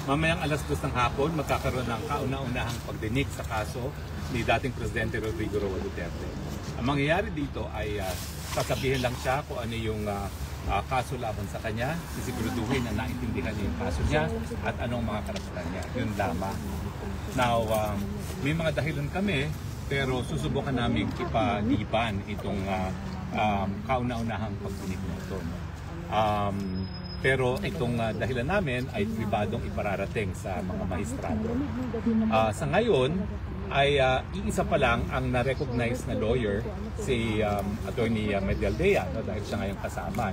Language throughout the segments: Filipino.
Mamayang alas 2 ng hapon, magkakaroon ng kauna-unahang pagdinig sa kaso ni dating Presidente Rodrigo Roa Duterte. Ang mangyayari dito ay sasabihin lang siya kung ano yung kaso laban sa kanya, sisiguraduhin na naintindihan niya yung kaso niya at anong mga karapatan niya. Yun lamang. Now, may mga dahilan kami, pero susubukan namin ipaliban itong kauna-unahang pagdinig na ito. Pero itong dahilan namin ay pribadong ipararating sa mga mahistrado. Sa ngayon, ay iisa pa lang ang na-recognize na lawyer, si Attorney Medialdea, no, dahil siya ngayong kasama.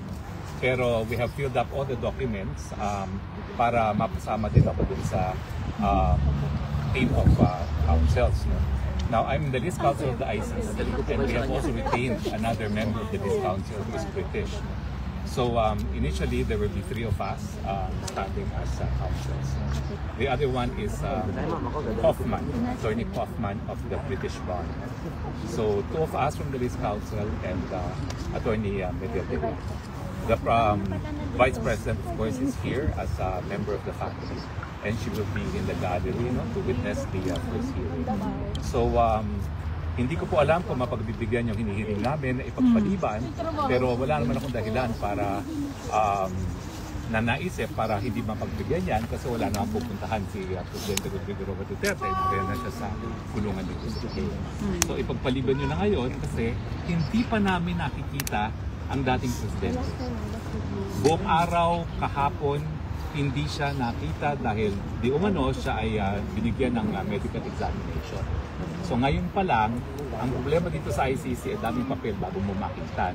Pero we have filled up all the documents para mapasama din ako dun sa team of counsels. No? Now, I'm the list counsel of the ICC, and we have also retained another member of the list counsel who is British. So initially, there will be 3 of us standing as counsels. The other one is Kaufman, Attorney Kaufman of the British Bar. So 2 of us from the list counsel and Attorney Medialdea. The Vice President, of course, is here as a member of the faculty, and she will be in the gallery, no, to witness the first hearing. So hindi ko po alam kung mapagbibigyan yung hinihiling namin na ipagpaliban, pero wala naman akong dahilan para naisip para hindi mapagbigyan yan kasi wala namang pupuntahan si Presidente Rodrigo Roa Duterte, kaya na siya sa kulungan dito sa Chile. So ipagpaliban nyo na ngayon kasi hindi pa namin nakikita ang dating Presidente. Buong araw, kahapon, hindi siya nakita dahil di umano siya ay binigyan ng medical examination. So ngayon pa lang, ang problema dito sa ICC ay daming papel bago mo makita.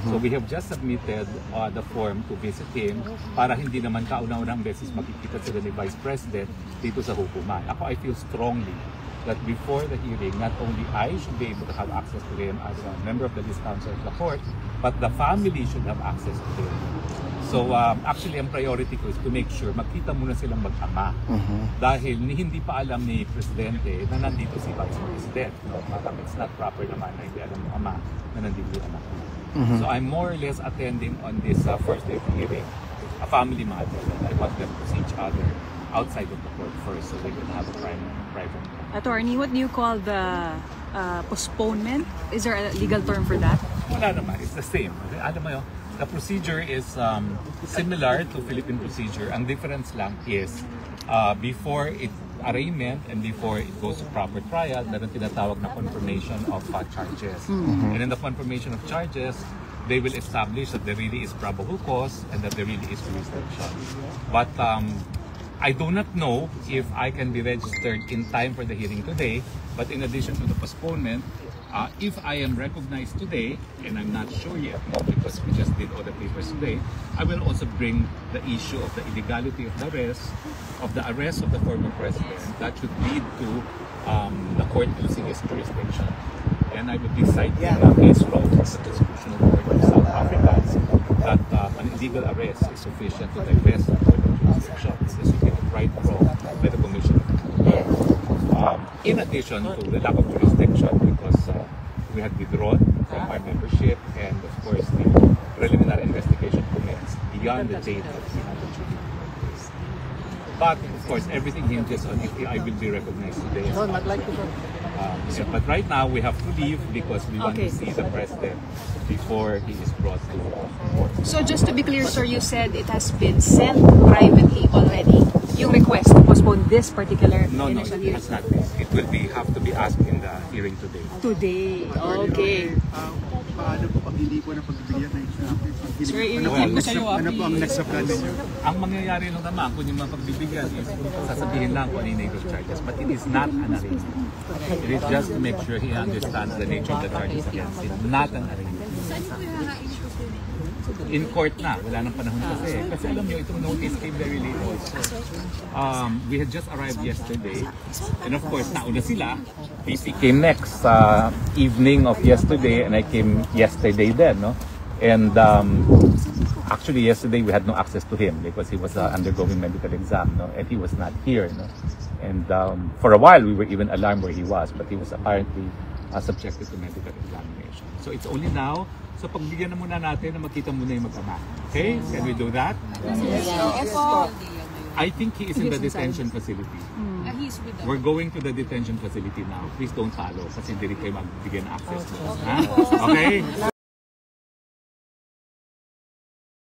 So we have just submitted the form to visit him para hindi naman kauna-unang beses makikita sila ni Vice President dito sa hukuman. Ako, I feel strongly that before the hearing, not only I should be able to have access to him as a member of the list counsel of the court, but the family should have access to him. So actually, ang priority ko is to make sure magkita muna silang mag-ama. Dahil hindi pa alam ni Presidente na nandito si Vice President. No? It's not proper naman na hindi alam ng ama na nandito yung anak niya. So I'm more or less attending on this first day of hearing, a family matter. I want them to see each other outside of the court first so they can have a private. Attorney, what do you call the postponement? Is there a legal term for that? Wala naman. It's the same. Alam mo yun, the procedure is similar to Philippine procedure. Ang difference lang is before it arraignment and before it goes to proper trial, meron tinatawag na confirmation of charges. And in the confirmation of charges, they will establish that there really is probable cause and that there really is jurisdiction. But I do not know if I can be registered in time for the hearing today, but in addition to the postponement, if I am recognized today, and I'm not sure yet because we just did all the papers today, I will also bring the issue of the illegality of the arrest of the former president. That should lead to the court losing its jurisdiction. And I would be citing the case law of the Constitutional Court of South Africa that an illegal arrest is sufficient to divest the court of jurisdiction. This is a right wrong by the Commission. In addition to the lack of jurisdiction, because we had withdrawn from our membership, and of course the preliminary investigation commenced beyond the date that we had the jury. But of course, everything hinges on if I will be recognized today. But right now, we have to leave because we want to see the president before he is brought to court. So just to be clear, sir, you said it has been sent privately already, yung request to postpone this particular initial hearing? It's not this. It will have to be asked in the hearing today. Today, okay. Paano po pag hindi po na pagbibigyan ng Sir, i-repeat ko sa'yo, ano po ang next plan ninyo? Ang mangyayari nung naman, kung yung mapagbibigyan is sasabihin lang kung ano yung nature charges. But it is not an arraignment. It is just to make sure he understands the nature of the charges against him. Not an arraignment. In court na, wala nang panahon kasi. Kasi alam nyo, itong notice came very late also. We had just arrived yesterday. And of course, nauna sila. BP came next evening of yesterday, and I came yesterday then, no? And actually yesterday we had no access to him because he was undergoing medical exam, no? And he was not here, no? And for a while we were even alarmed where he was, but he was apparently subjected to medical examination. So it's only now, so pagbigyan na muna natin na makita muna yung mag-ama. Okay? Can we do that? Yes po. I think he is in the He's inside. detention facility. He's with We're going to the detention facility now. Please don't follow kasi hindi rin kayo magbigyan ng access. Ha? Okay?